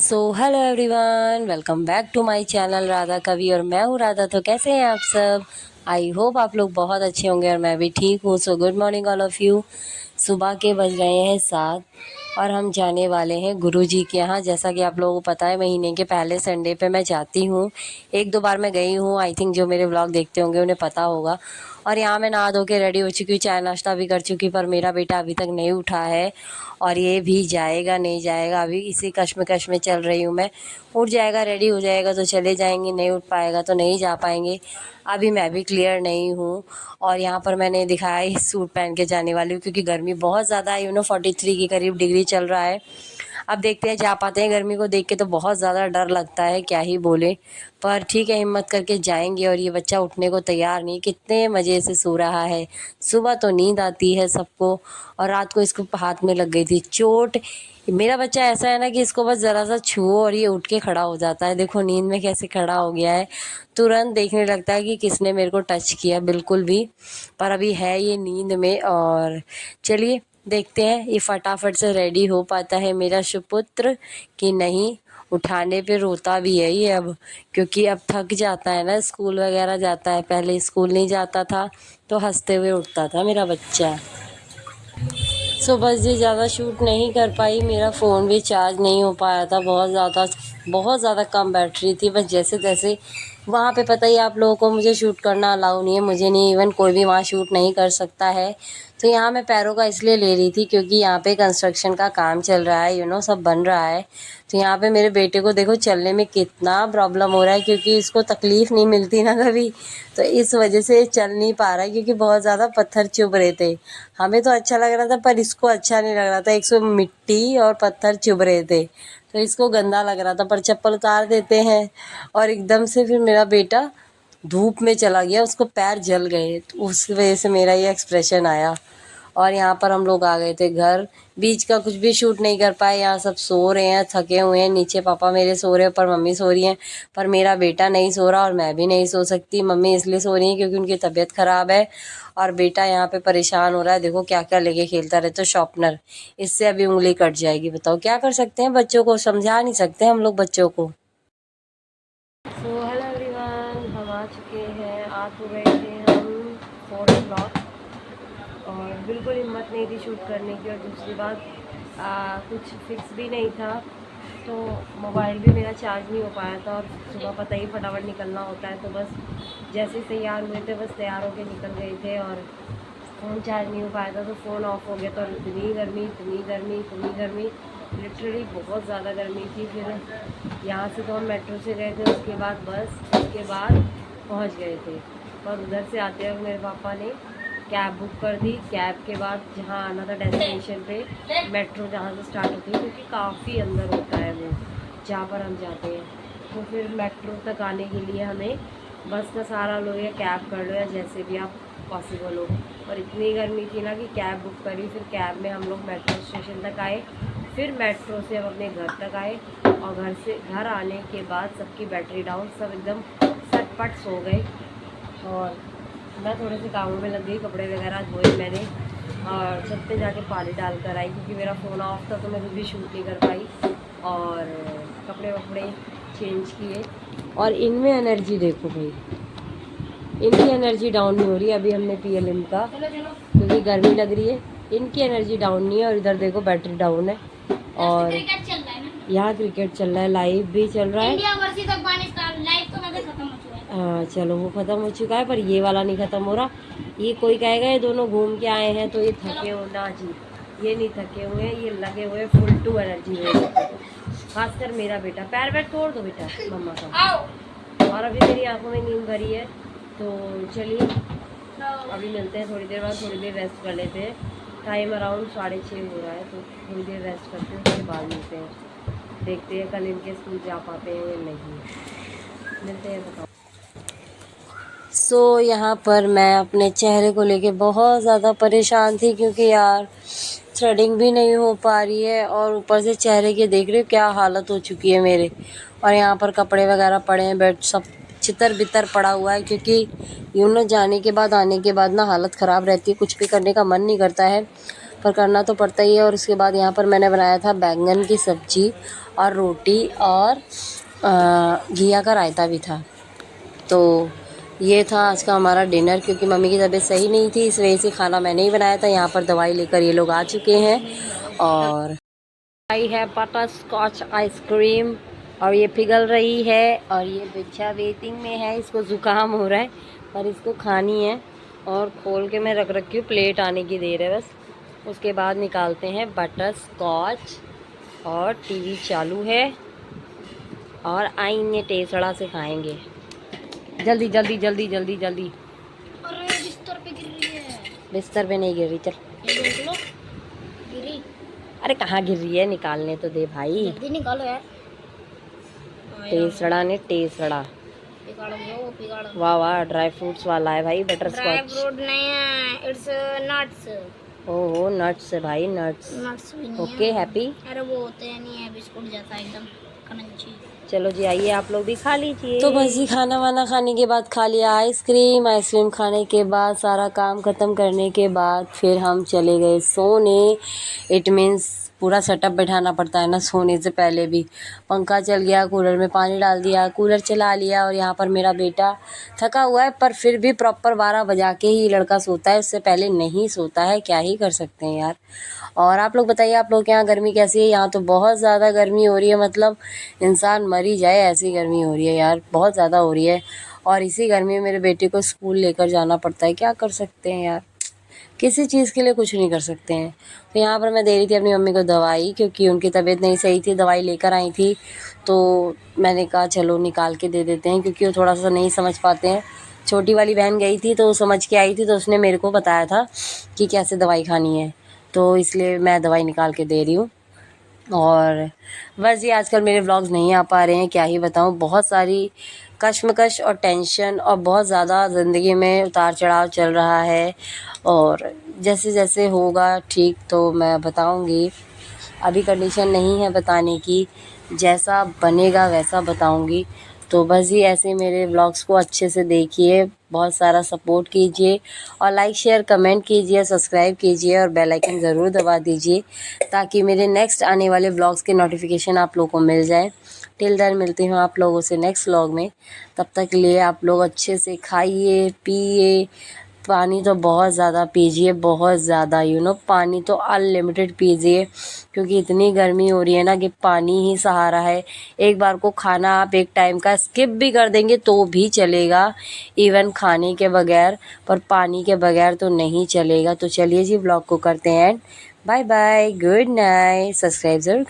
So hello everyone, welcome back to my channel Radha Kavi. और मैं हूँ राधा। तो कैसे हैं आप सब? आई होप आप लोग बहुत अच्छे होंगे और मैं भी ठीक हूँ। So good morning all of you. सुबह के बज रहे हैं 7 और हम जाने वाले हैं गुरुजी के यहाँ। जैसा कि आप लोगों को पता है, महीने के पहले संडे पे मैं जाती हूँ। एक दो बार मैं गई हूँ, आई थिंक जो मेरे व्लॉग देखते होंगे उन्हें पता होगा। और यहाँ मैं नहा धो के रेडी हो चुकी हूँ, चाय नाश्ता भी कर चुकी, पर मेरा बेटा अभी तक नहीं उठा है और ये भी जाएगा नहीं जाएगा। अभी इसी कश्मकश में चल रही हूँ मैं। उठ जाएगा, रेडी हो जाएगा तो चले जाएंगे, नहीं उठ पाएगा तो नहीं जा पाएंगे। अभी मैं भी क्लियर नहीं हूँ। और यहाँ पर मैंने दिखाया इस सूट पहन के जाने वाली हूँ क्योंकि गर्मी बहुत ज़्यादा है। 43 के करीब डिग्री चल रहा है। अब देखते हैं जा पाते हैं। गर्मी को देख के तो बहुत ज़्यादा डर लगता है, क्या ही बोले। पर ठीक है, हिम्मत करके जाएंगे। और ये बच्चा उठने को तैयार नहीं, कितने मज़े से सो रहा है। सुबह तो नींद आती है सबको, और रात को इसको हाथ में लग गई थी चोट। मेरा बच्चा ऐसा है ना कि इसको बस ज़रा सा छुओ और ये उठ के खड़ा हो जाता है। देखो नींद में कैसे खड़ा हो गया है। तुरंत देखने लगता है कि किसने मेरे को टच किया, बिल्कुल भी। पर अभी है ये नींद में। और चलिए देखते हैं ये फटाफट से रेडी हो पाता है मेरा सुपुत्र कि नहीं। उठाने पे रोता भी है ये अब, क्योंकि अब थक जाता है ना, स्कूल वगैरह जाता है। पहले स्कूल नहीं जाता था तो हंसते हुए उठता था मेरा बच्चा। सो बस ये ज़्यादा शूट नहीं कर पाई। मेरा फ़ोन भी चार्ज नहीं हो पाया था, बहुत ज़्यादा कम बैटरी थी। बस जैसे तैसे वहाँ पे, पता ही आप लोगों को, मुझे शूट करना अलाउ नहीं है, मुझे नहीं, इवन कोई भी वहाँ शूट नहीं कर सकता है। तो यहाँ मैं पैरों का इसलिए ले रही थी क्योंकि यहाँ पे कंस्ट्रक्शन का काम चल रहा है, सब बन रहा है। तो यहाँ पे मेरे बेटे को देखो चलने में कितना प्रॉब्लम हो रहा है, क्योंकि इसको तकलीफ़ नहीं मिलती ना कभी। तो इस वजह से चल नहीं पा रहा है, क्योंकि बहुत ज़्यादा पत्थर चुभ रहे थे। हमें तो अच्छा लग रहा था पर इसको अच्छा नहीं लग रहा था। एक सौ मिट्टी और पत्थर चुभ रहे थे तो इसको गंदा लग रहा था। पर चप्पल उतार देते हैं और एकदम से फिर मेरा बेटा धूप में चला गया, उसको पैर जल गए, तो उस वजह से मेरा ये एक्सप्रेशन आया। और यहाँ पर हम लोग आ गए थे घर। बीच का कुछ भी शूट नहीं कर पाए। यहाँ सब सो रहे हैं, थके हुए हैं। नीचे पापा मेरे सो रहे हैं, ऊपर मम्मी सो रही हैं। पर मेरा बेटा नहीं सो रहा और मैं भी नहीं सो सकती। मम्मी इसलिए सो रही है क्योंकि उनकी तबीयत ख़राब है, और बेटा यहाँ पे परेशान हो रहा है। देखो क्या क्या लेके खेलता रहता है, शॉर्पनर। इससे अभी उंगली कट जाएगी। बताओ क्या कर सकते हैं, बच्चों को समझा नहीं सकते हम लोग बच्चों को। सो हेलो एवरीवन, हम आ चुके हैं। आ तो गए थे हम 4 o'clock, और बिल्कुल हिम्मत नहीं थी शूट करने की। और दूसरी बात, कुछ फिक्स भी नहीं था, तो मोबाइल भी मेरा चार्ज नहीं हो पाया था। और सुबह पता ही फटाफट निकलना होता है, तो बस जैसे ही तैयार हुए थे, बस तैयार होके निकल गए थे। और फ़ोन चार्ज नहीं हो पाया था तो फ़ोन ऑफ हो गया था। और इतनी गर्मी, इतनी गर्मी, इतनी गर्मी, लिटरली बहुत ज़्यादा गर्मी थी। फिर यहाँ से तो हम मेट्रो से गए थे, उसके बाद बस, उसके बाद पहुँच गए थे। पर उधर से आते वक्त मेरे पापा ने कैब बुक कर दी। कैब के बाद जहाँ आना था डेस्टिनेशन पे, मेट्रो जहाँ से स्टार्ट होती है, क्योंकि काफ़ी अंदर होता है वो जहाँ पर हम जाते हैं। तो फिर मेट्रो तक आने के लिए हमें बस का सहारा लो या कैब कर लो, या जैसे भी आप पॉसिबल हो। और इतनी गर्मी थी ना कि कैब बुक करी। फिर कैब में हम लोग मेट्रो स्टेशन तक आए, फिर मेट्रो से हम अपने घर तक आए। और घर से घर आने के बाद सबकी बैटरी डाउन, सब एकदम सटपट सो गए। और मैं थोड़े से कामों में लग गई, कपड़े वगैरह धोए मैंने, और छत पे जाके पानी डाल कर आई, क्योंकि मेरा फ़ोन ऑफ था तो मैं कुछ भी शूट नहीं कर पाई। और कपड़े वपड़े चेंज किए। और इनमें एनर्जी देखो भाई, इनकी एनर्जी डाउन नहीं हो रही। अभी हमने पिया लिम्का क्योंकि गर्मी लग रही है। इनकी एनर्जी डाउन नहीं है। और इधर देखो बैटरी डाउन है। और यहाँ क्रिकेट चल रहा है, लाइव भी चल रहा है। इंडिया वर्सेस अफगानिस्तान लाइव तो मतलब खत्म हो चुका है। हाँ चलो, वो ख़त्म हो चुका है, पर ये वाला नहीं ख़त्म हो रहा। ये कोई कहेगा ये दोनों घूम के आए हैं तो ये थके हो ना जी, ये नहीं थके हुए, ये लगे हुए फुल टू एनर्जी में। खासकर मेरा बेटा, पैर वैर तोड़ दो बेटा मम्मा का। और अभी मेरी आंखों में नींद भरी है, तो चलिए अभी मिलते हैं थोड़ी देर बाद। थोड़ी देर रेस्ट कर लेते हैं। टाइम अराउंड 6:30 हो रहा है, तो थोड़ी देर रेस्ट करते हैं, उसके बाद मिलते हैं। देखते हैं कल इनके स्कूल जा पाते हैं या नहीं। मिलते हैं, बताओ। सो यहाँ पर मैं अपने चेहरे को लेके बहुत ज़्यादा परेशान थी, क्योंकि यार थ्रेडिंग भी नहीं हो पा रही है, और ऊपर से चेहरे के देख रहे हो क्या हालत हो चुकी है मेरे। और यहाँ पर कपड़े वगैरह पड़े हैं, बेड सब चितर बितर पड़ा हुआ है, क्योंकि जाने के बाद, आने के बाद ना हालत ख़राब रहती है, कुछ भी करने का मन नहीं करता है। पर करना तो पड़ता ही है। और उसके बाद यहाँ पर मैंने बनाया था बैंगन की सब्ज़ी और रोटी और घिया का रायता भी था। तो ये था आज का हमारा डिनर, क्योंकि मम्मी की तबीयत सही नहीं थी, इस वजह से खाना मैंने ही बनाया था। यहाँ पर दवाई लेकर ये लोग आ चुके हैं और आई है बटर स्कॉच आइसक्रीम और ये पिघल रही है और ये बच्चा वेटिंग में है, इसको ज़ुकाम हो रहा है पर इसको खानी है। और खोल के मैं रख रखी हूँ, प्लेट आने की देर है बस। उसके बाद निकालते हैं बटर स्कॉच और टीवी चालू है और आएंगे टेसड़ा से खाएंगे। जल्दी जल्दी जल्दी जल्दी जल्दी। अरे बिस्तर पे गिर रही है। बिस्तर पे नहीं गिर रही, चल। ये देख लो, गिरी। अरे कहाँ गिर रही है, निकालने तो दे भाई। जल्दी निकालो यार। टेसड़ा ने टेसड़ा। पिघाड़ दो, पिघाड़ दो। वाह वाह, ड्राई फ्रूट्स वाला है भाई बटर ड्राई स्कॉच। फ्रूट नहीं है, इट्स नट्स। ओहो नट्स है भाई, नट्स। नट्स भी नहीं ओके है। हैप्पी। अरे वो होते हैं नहीं है, बिस्कुट जैसा एकदम क्रंची। चलो जी आइए आप लोग भी खा लीजिए। तो बस जी खाना वाना खाने के बाद खा लिया आइसक्रीम। आइसक्रीम खाने के बाद सारा काम ख़त्म करने के बाद फिर हम चले गए सोने। इट मीन्स पूरा सेटअप बैठाना पड़ता है ना सोने से पहले भी। पंखा चल गया, कूलर में पानी डाल दिया, कूलर चला लिया। और यहाँ पर मेरा बेटा थका हुआ है पर फिर भी प्रॉपर 12 बजा के ही लड़का सोता है, उससे पहले नहीं सोता है। क्या ही कर सकते हैं यार। और आप लोग बताइए, आप लोग के यहाँ गर्मी कैसी है? यहाँ तो बहुत ज़्यादा गर्मी हो रही है, मतलब इंसान मर ही जाए ऐसी गर्मी हो रही है यार, बहुत ज़्यादा हो रही है। और इसी गर्मी में मेरे बेटे को स्कूल लेकर जाना पड़ता है, क्या कर सकते हैं यार, किसी चीज़ के लिए कुछ नहीं कर सकते हैं। तो यहाँ पर मैं दे रही थी अपनी मम्मी को दवाई, क्योंकि उनकी तबीयत नहीं सही थी, दवाई लेकर आई थी। तो मैंने कहा चलो निकाल के दे देते हैं, क्योंकि वो थोड़ा सा नहीं समझ पाते हैं। छोटी वाली बहन गई थी तो वो समझ के आई थी, तो उसने मेरे को बताया था कि कैसे दवाई खानी है, तो इसलिए मैं दवाई निकाल के दे रही हूँ। और बस ये आजकल मेरे व्लॉग्स नहीं आ पा रहे हैं, क्या ही बताऊँ, बहुत सारी कश्मकश और टेंशन और बहुत ज़्यादा ज़िंदगी में उतार चढ़ाव चल रहा है। और जैसे जैसे होगा ठीक तो मैं बताऊंगी, अभी कंडीशन नहीं है बताने की, जैसा बनेगा वैसा बताऊंगी। तो बस ही ऐसे मेरे व्लॉग्स को अच्छे से देखिए, बहुत सारा सपोर्ट कीजिए और लाइक शेयर कमेंट कीजिए, सब्सक्राइब कीजिए और बेल आइकन ज़रूर दबा दीजिए, ताकि मेरे नेक्स्ट आने वाले व्लॉग्स के नोटिफिकेशन आप लोगों को मिल जाए। टिल देन मिलती हूँ आप लोगों से नेक्स्ट व्लॉग में। तब तक के लिए आप लोग अच्छे से खाइए पिए, पानी तो बहुत ज़्यादा पीजिए, बहुत ज़्यादा पानी तो अनलिमिटेड पीजिए, क्योंकि इतनी गर्मी हो रही है ना कि पानी ही सहारा है। एक बार को खाना आप एक टाइम का स्किप भी कर देंगे तो भी चलेगा, इवन खाने के बगैर, पर पानी के बगैर तो नहीं चलेगा। तो चलिए जी व्लॉग को करते हैं, bye bye, good night, subscribe ज़रूर